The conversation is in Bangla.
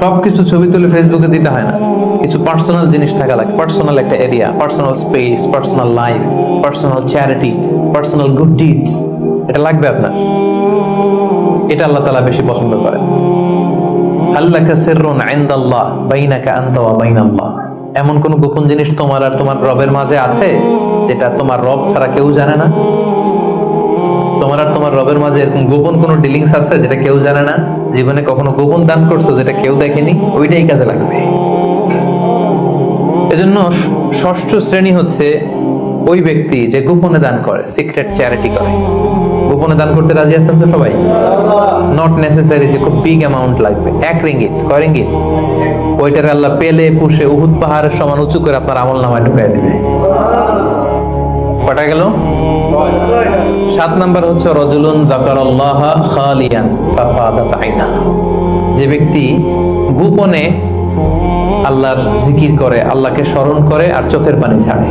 সবকিছু ছবি তুলে ফেসবুকে দিতে হয় না, কিছু পার্সোনাল জিনিস থাকা লাগে, পার্সোনাল একটা area, personal space, personal life, personal charity, personal good deeds, এটা লাগবে আপনার। এটা আল্লাহ তাআলা বেশি পছন্দ করেন। আল্লাকা সিররুন ইনদাল্লাহ বাইনাকা আনতা ওয়া বাইনাল্লাহ, এমন কোন গোপন জিনিস তোমার আর তোমার রবের মাঝে আছে যেটা তোমার রব ছাড়া কেউ জানে না? তোমার আর তোমার রবের মাঝে এরকম গোপন কোনো ডিলিংস আছে যেটা কেউ জানে না? জীবনে কখনো গোপন দান করছো যেটা কেউ দেখেনি? ওইটাই কাজে লাগবে। এজন্য ষষ্ঠ শ্রেণী হচ্ছে ওই ব্যক্তি যে গোপনে দান করে, সিক্রেট চ্যারিটি করে। গোপনে দান করতে রাজি আছেন তো সবাই? নট নেসেসারি যে খুব বিগ অ্যামাউন্ট লাগবে, 1 রিঙ্গিত, কয় রিঙ্গিত, ওইটার আল্লাহ পেলে পুষে উহুদ পাহাড়ের সমান উঁচু করে আপনার আমল নামায় ঢুকাই দিবে। কটা গেল? 7 নাম্বার হচ্ছে রাজুলুন যাকারাল্লাহ খালিয়ান ফাফাদাত আইনা, যে ব্যক্তি গোপনে আল্লাহর জিকির করে, আল্লাহকে স্মরণ করে আর চোখের পানি ছাড়ে।